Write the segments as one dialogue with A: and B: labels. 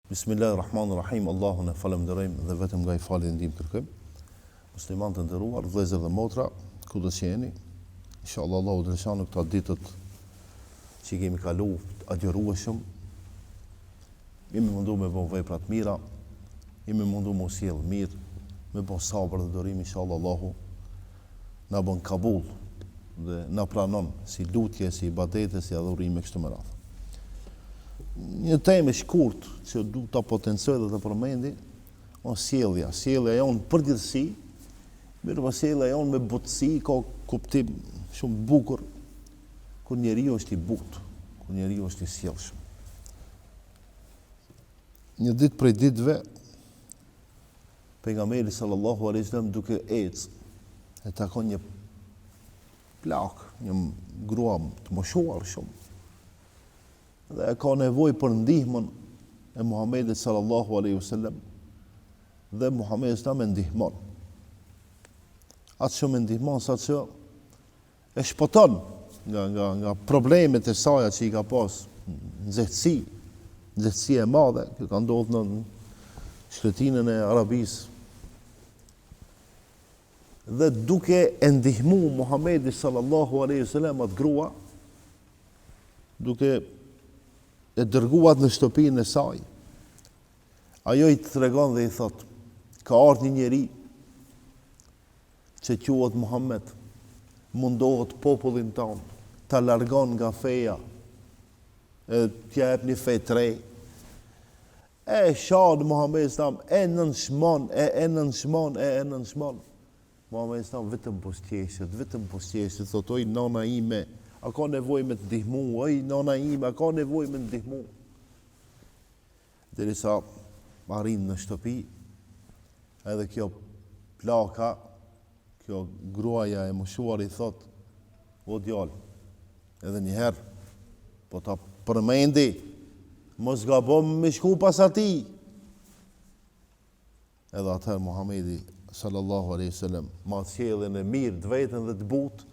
A: Bismillahirrahmanirrahim. Allahun e falenderojmë dhe vetëm nga I fali ndihmë kërkojmë. Muslimanë të nderuar, vëllezër dhe motra, kudo që jeni, inshallah Allahu të lëshon këto ditët që kemi kalu agjërueshëm, jemi mundu me bë vepra të mira, jemi mundu me sjell mirë, me bë sabër dhe dorim, inshallah Allahu na bën kabul dhe na pranon si lutje, si ibadete, si adhurime kështu me radhë. Një temë e shkurt që du ta potencoj dhe të përmendi, sjellja jonë përgjithësi, mirë po sjellja jonë me butësi ka kuptim shumë bukur kur njeriu është I butë, kur njeriu është I sjellshëm. Një ditë prej ditëve, pejgamberi sallallahu alaihi wasallam duke ecë e takon një plak, një grua të moshuar shumë. Dhe e ka nevojë për ndihmën e Muhamedit sallallahu alaihi wasallam dhe Muhamedi sa më ndihmon. Atë që më ndihmon sa që e shpëton nga problemet e saj që I ka pas nxehtësi e madhe që ka ndodhur në shkretinën e Arabisë. Dhe duke e ndihmu Muhamedi sallallahu alaihi wasallam atë grua, duke e dërguat në shtëpinë e saj, ajo I tregon dhe I thot, ka ardhur një njeri që quhet Muhammed, mundohet popullin tonë, ta largon nga feja, t'ja jep një fe të re. E shad Muhammed stam, e nënshmon. Muhammed stam vetëm postjeshet, thot, oj nana ime, a ka nevojë me të ndihmu, oj nana ime, a ka nevojë me të ndihmu. Derisa arrin në shtëpi, edhe kjo plaka, kjo gruaja e moshuar I thot, o djalë, edhe njëherë, po ta përmendi, mos gabon me shku pas atij. Edhe atëherë Muhamedi sallallahu alaihi wasallam, ma sjelljen e mirë, të vetën dhe të butë,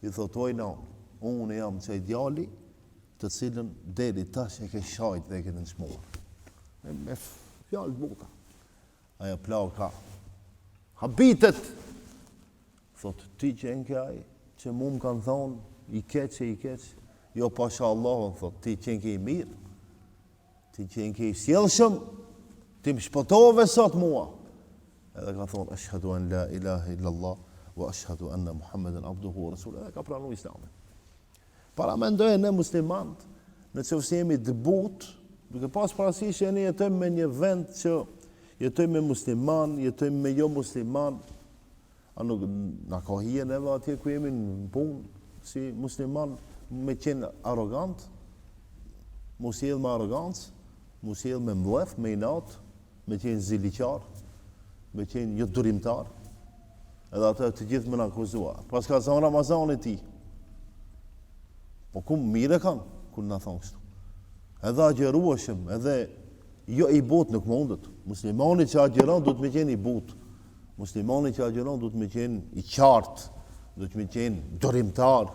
A: I thot, oj nanë, unë jam qaj djali të cilën deri tash e ke shajt dhe e ke nënshmuar. Me fjallë të buta. Aja plaka habitet. Thot, ti që nkaj, që mu më kanë thonë, I keq. Jo, pasha Allah, thot, ti që nkaj mirë, ti që nkaj sjellshëm, ti më shpëtove sot mua. Edhe ka thonë, ashhadu an la ilaha illallah, wa ashhadu anna Muhammeden abduhu wa rasuluhu. Edhe ka pranu Islamin. Para mendojë ne muslimanët, në qoftë jemi të butë, duke pas parasysh që ne jetojmë me një vend që jetojmë me musliman, jetojmë me jo musliman, a nuk na ka hije neve atje ku jemi në punë, si musliman me qenë arrogant, mu sjell me arrogancë, mu sjell me mblef, me inat, me qenë ziliqar, me qenë jo durimtar, edhe atë të gjithë më në akuzua. Pas ka zonë Ramazani ti, po ku mire kanë, kur na thonë kështu. Edhe agjerueshëm, edhe jo I butë nuk mundet. Muslimani që agjeron duhet me qenë I butë. Muslimani që agjeron duhet me qenë I qartë, duhet me qenë dorimtar.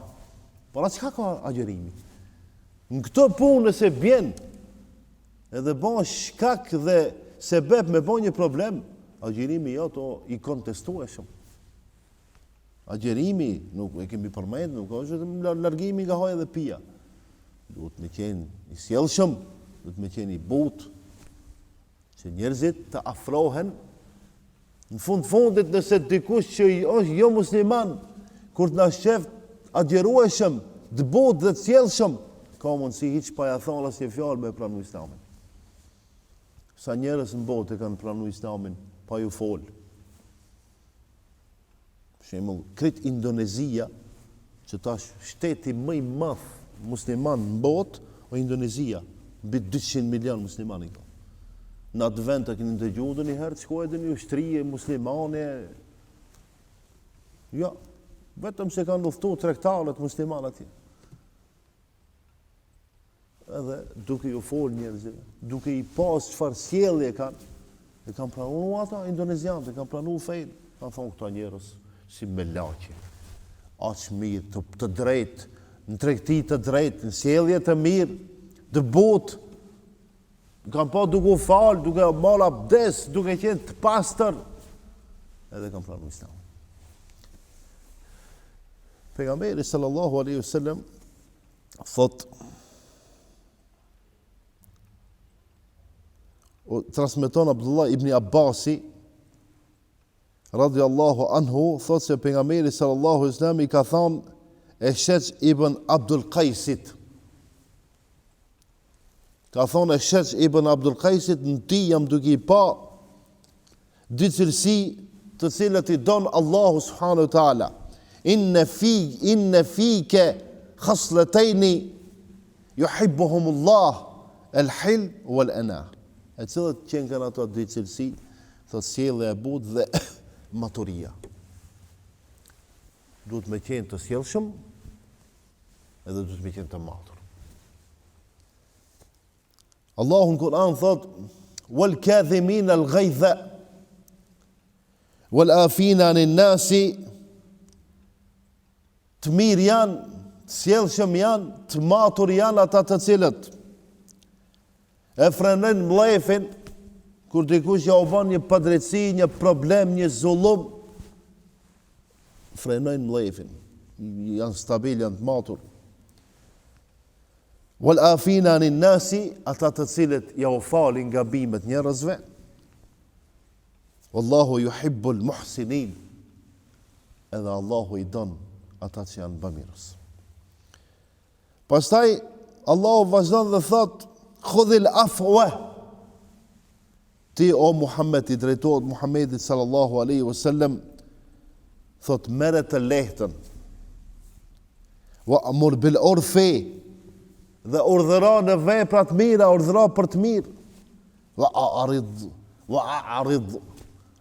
A: Para çka ka agjerimi? Në këto punë nëse bjen, edhe bën shkak dhe sebeb me bën një problem, agjerimi joto I kontestueshëm. Agjerimi, nuk e kemi përmend, nuk është vetëm largimi nga haja dhe pija. Duhet me qenë I sjellshëm, duhet me qenë I butë, që njerëzit të afrohen, në fundit nëse dikush që është jo musliman, kur të na shef agjerueshëm, të butë dhe të sjellshëm, ka mundësi hiç pa ja thonë asnjë fjalë me pranu Islamin. Sa njerëz në botë kanë pranu Islamin pa ju folë. Shemull, kret Indonezia, që tash shteti më I madh musliman në botë, o Indonezia, mbi 200 milion muslimani ka. Në atë vend të keni dëgjuar një herë shkoi edhe një ushtrije muslimane. Jo, vetëm se kanë luftuar tregtarët musliman atje. Edhe duke ju fol njerëzve, duke I pas çfarë sjellje kanë, e kanë pranuar ata indonezianët, e kanë pranuar fein, kanë thonë këta njerëz si me laqe, aq mirë, të drejtë, në tregti të drejtë, në sjellje të mirë, të butë, Kam pa duke u falë, duke marrë abdes, duke qenë të pastër, edhe kam pranuar Islam. Pejgamberi sallallahu alaihi wasallam thot, transmeton Abdullah ibn Abbasi radiallahu anhu, thot se pejgamberi sallallahu alaihi wasallam i ka thonë Esheq ibn Abdul Qajsit. Ka thonë Esheq ibn Abdul Qajsit, në ti jam duke i pa dy cilësi të cilët i donë Allahu subhanahu wa taala. Inne fike khaslatejni yuhibbuhumullah el-hilm wal-ana. E cilët qenë kanë ato dy cilësi, thot sjellja e butë dhe maturia. Duhet me qenë të sjellshëm, edhe duhet me qenë të matur. Allahu në Kur'an thot, wal kadhimin al-ghayza wal afina anin nasi, të mirë janë, të sjellshëm janë, të matur janë ata të cilët e frenojnë mllefin kur dikush ja u bën një padrejtësi, një problem, një zullum, frenojnë mllefin, janë stabil, janë të matur. Wal afina anin nasi, ata të cilët ja u falin gabimet njerëzve. Wallahu yuhibbul muhsinin, edhe Allahu i don ata që janë bamirës. Pastaj Allahu vazhdon dhe thot, khudhil afwa, ti o Muhammed, i drejtohet Muhammedit sallallahu alaihi wasallam, thot merre të lehtën, wa amur bil urfi, dhe urdhëra në vepra të mira, urdhëra për të mirë, wa a'rid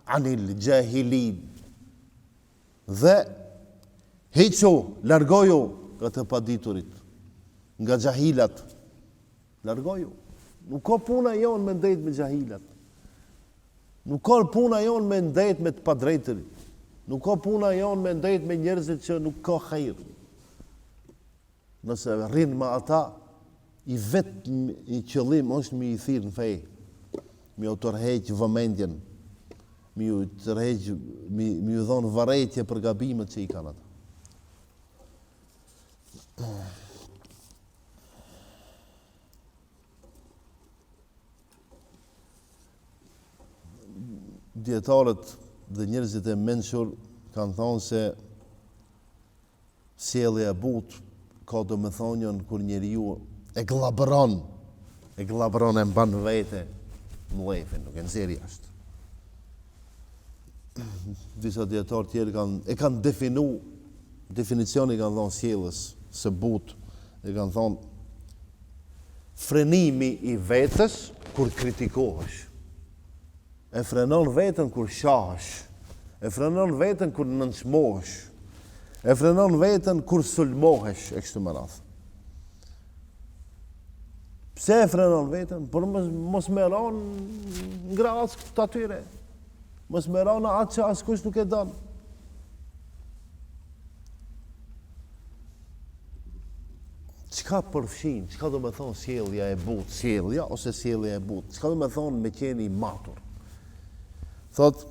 A: anil jahilin, dhe hiqo, largoju nga të paditurit, nga gjahilat, largoju. Nuk ka puna jonë me ndejt me gjahilat, nuk ka puna jonë me ndejt me të padrejtërit, nuk ka puna jonë me ndejt me njerëzit që nuk ka hajër. Nëse rrinë me ata, i vetë i qëllim është mi i thirë në fej, mi u tërheqë vëmendjen, mi u dhonë varetje për gabimet që i kanë ata. Dietarët dhe njerëzit e mençur kanë thonë se sjellja e butë ka domethënien kur njeriu e glabëron e mban vete mllefin, nuk e nxjerr jashtë. Disa dietarë tjerë kanë definicioni kanë thonë sjelljes së butë, e kanë thonë frenimi i vetës kur kritikohesh. E frenon veten kur shahesh, e frenon veten kur nënçmohesh, e frenon veten kur sulmohesh e kështu me radhë. Pse e frenon veten? Por mos me ranë ngras të atyre, mos me ranë atë që askush nuk e don. Çka përfshin, çka do me thonë sjellja e butë, sjellja ose sjellja e butë, çka do me thonë me qenë i matur? Thot,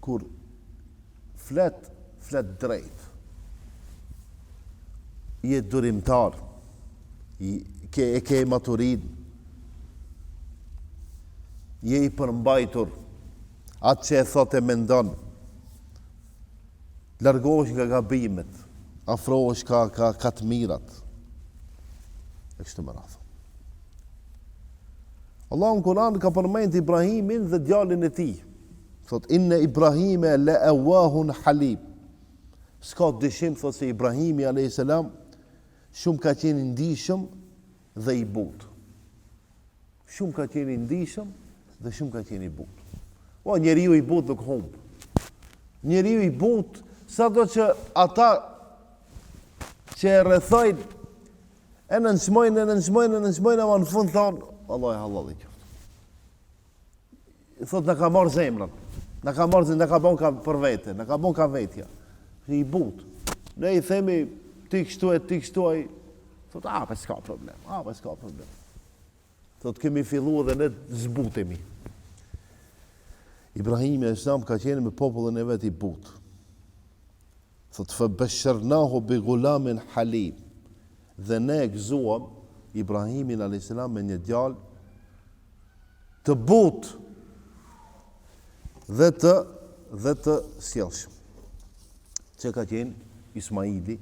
A: kur flet drejt, je durimtar, e ke maturin, je i përmbajtur, atë që e thot e mendon, largohesh nga gabimet, afrohesh ka të mirat, e kështu me radhë. Allahu në Kur'an ka përmend Ibrahimin dhe djalin e tij. Thot, inne Ibrahime le awahun halim. S'ka dyshim, thot se Ibrahimi a.s. shumë ka qenë ndishëm dhe i butë. Shumë ka qenë ndishëm dhe shumë ka qenë i butë. O, njeriu i butë nuk humbë. Njeriu i butë, sa do që ata që e rrethojnë, e nënçmojnë, ama në fund thonë, Allah e halal i qoftë. Thot, në ka marrë zemrën. Në ka bon ka për vete, në ka bon ka vetja. I butë. Ne i themi, ti kështu e, thot, s'ka problem. Thot kemi filluar dhe ne zbutemi. Ibrahimi a.s. ka qenë me popullin e vet i butë. Thot fabashsharnahu bi ghulamin halim. Dhe ne e gëzuam Ibrahimin a.s. me një djalë të butë dhe të sjellshëm. Që ka qenë Ismaili,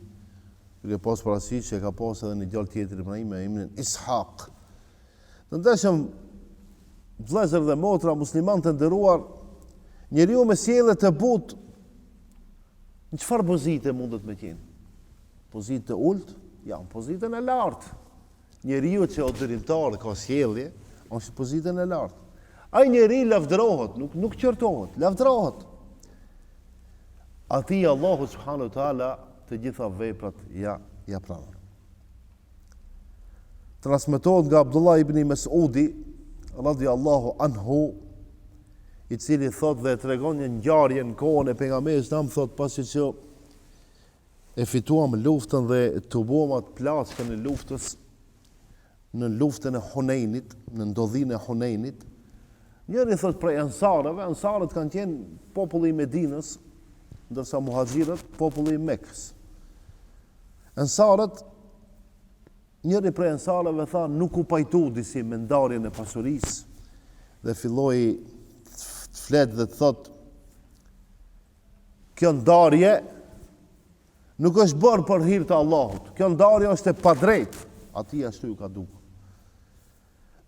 A: duke pas parasysh që ka pas edhe një djalë tjetër Ibrahim me emrin Ishaq. Të ndeshëm vëllezër dhe motra musliman të nderuar, njeriu me sjellje të butë në çfarë pozite mundet me qenë? Pozitë të ulët? Ja, në pozitën e lartë. Njeriu që autoritar ka sjellje, është në pozitën e lartë. Ai njeri lavdërohet, nuk qortohet, lavdërohet. Ati Allahu subhanahu wa taala të gjitha veprat ja pranon. Transmetohet nga Abdullah ibn Mas'udi radhiyallahu anhu, i cili thot dhe tregon një ngjarje në kohën e pejgamberit nam, thot pasi që e fituam luftën dhe të buam atë plaçkën e luftës në luftën e Hunenit, në ndodhinë e Hunenit. Njëri thot prej ansarëve, ansarët kanë qenë populli i Medinës, ndërsa muhaxhirët populli i Mekës. Ansarët, njëri prej ansarëve tha nuk u pajtu disi me ndarjen e pasurisë dhe filloi të flet dhe të thot kjo ndarje nuk është bërë për hir të Allahut. Kjo ndarje është e padrejtë. Ati ashtu ju ka dukur.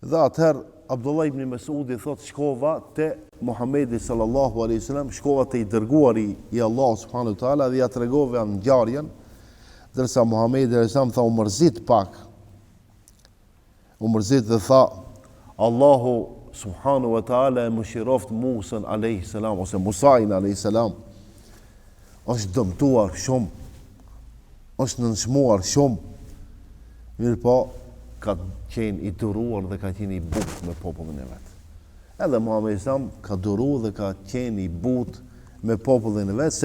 A: Dhe atëherë Abdullah ibn Mas'udi thot shkova te Muhamedi sallallahu alaihi wasallam, shkova te i dërguari i Allah subhanahu wa taala dhe ja tregova ngjarjen, ndërsa Muhamedi sallallahu alaihi wasallam tha u mërzit pak. U mërzit dhe tha Allahu subhanahu wa taala e mëshiroft Musa alayhi salam ose Musain alayhi salam. Është dëmtuar shumë, është nënshmuar shumë, mirë po ka qenë i duruar dhe ka qenë i butë me popullin e vetë. Edhe Muhamedi sallam ka duruar dhe ka qenë i butë me popullin e vetë,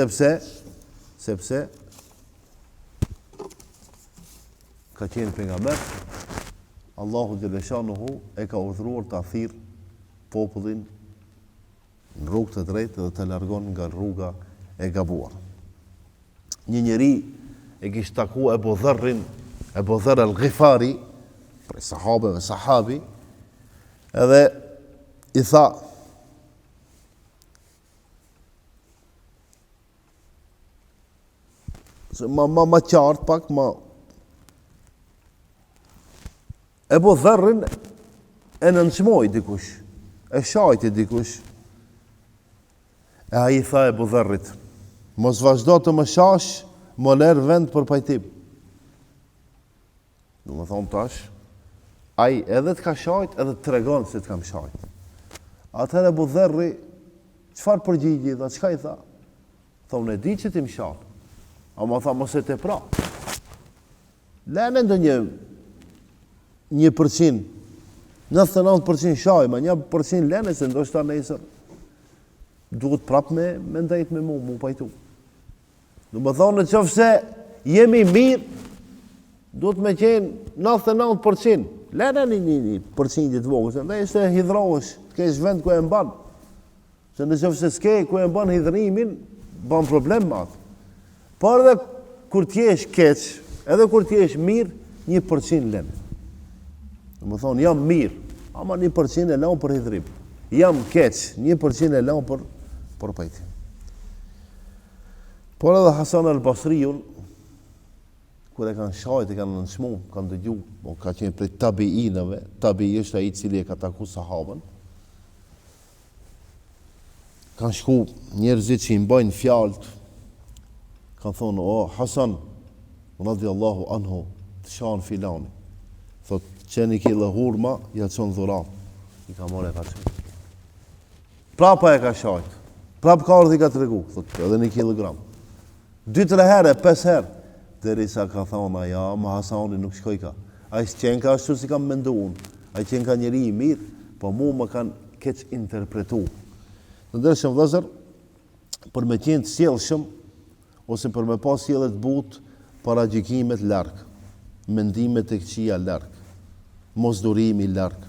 A: sepse ka qenë pejgamber, Allahu xhaleshanuhu e ka urdhëruar ta thirr popullin në rrugë të drejtë dhe të largon nga rruga e gabuar. Një njeri e kishte takuar Abu Dharr al-Ghifari, prej sahabi, edhe i tha ma qartë pak, Abu Dharrin e nënçmoi dikush, e shajti dikush. E ai tha Abu Dharrit, mos vazhdo të më shash, më lërë vend për pajtim. Do më thonë tash, ai edhe të ka shajt, edhe të tregon se të kam shajt. Atëherë Abu Dharri, çfarë përgjigji dha, çka i tha? Tha, unë e di që ti më shaj, ama tha mos e tepro. Lënë ndonjë 1%, 99% shaj, ma 1% lene se ndoshta nesër duhet prap me ndajt me mu pajtu. Do më thonë, në qofse jemi mirë, duhet me qenë 99%. Lene një përqindje të vogël, se ndaj se hidrohesh, të kesh vend ku e mban. Se në qofse s'ke ku e mban hidrimin, ban problem me atë. Por edhe kur t'jesh keq, edhe kur t'jesh mirë, 1% lene. Do më thonë, jam mirë, ama 1% e lanë për hidrim. Jam keq, 1% e lanë për pajtim. Por edhe Hasan al-Basriun, kur e kanë shajt, e kanë nënshmu, kanë dëgju, ka qenë prej tabiinëve, tabi është ai i cili e ka taku sahabën. Kanë shku njerëzit që i mbajnë fjalët, kanë thonë, o Hasan, radhiyallahu anhu, të shanë filani. Thot, qeni ki dhe hurma, ja qonë dhurat. I ka more e ka qenë. Prapa e ka shajt. Prap ka ardhë i ka të regu. Thot, edhe 1 kilogram. 2-3 herë, 5 herë. Derisa ka thonë, ja, ma Hasani nuk shkoj ka. A i qenë ka ashtu si kam mendu unë. A i qenë ka njeri i mirë, po mu më kanë keq interpretu. Në ndërshëm vëzër, për me qenë të sjellshëm, ose për me pas sjellet butë, para gjykimet larkë, mendimet e këqija larkë, mosdurimi larkë,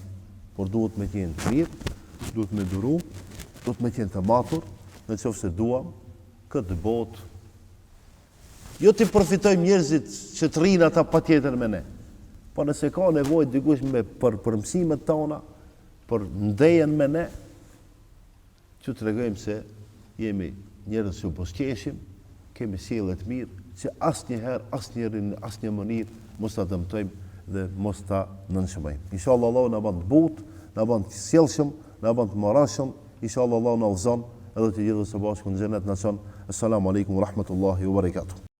A: por duhet me qenë të mirë, duhet me duru, duhet me qenë të matur, në qoftë se duam këtë botë. Jo të përfitojmë njerëzit që të rinë ata patjetër me ne. Po nëse ka nevojë dikush për mësimet tona, për ndejen me ne, që të regojmë se jemi njerëz që posqeshim, kemi sjellje të mirë, që asnjëherë, asnjërin, asnjë mënyrë mos ta dëmtojmë dhe mos ta nënçmojmë. Inshallah Allahu na bën të butë, na bën të sjellshëm, na bën të moranshëm. Inshallah Allahu na udhëzon edhe të gjithë së bashku në xhenet na thon. Assalamu alaikum wa rahmatullahi wa barakatuh.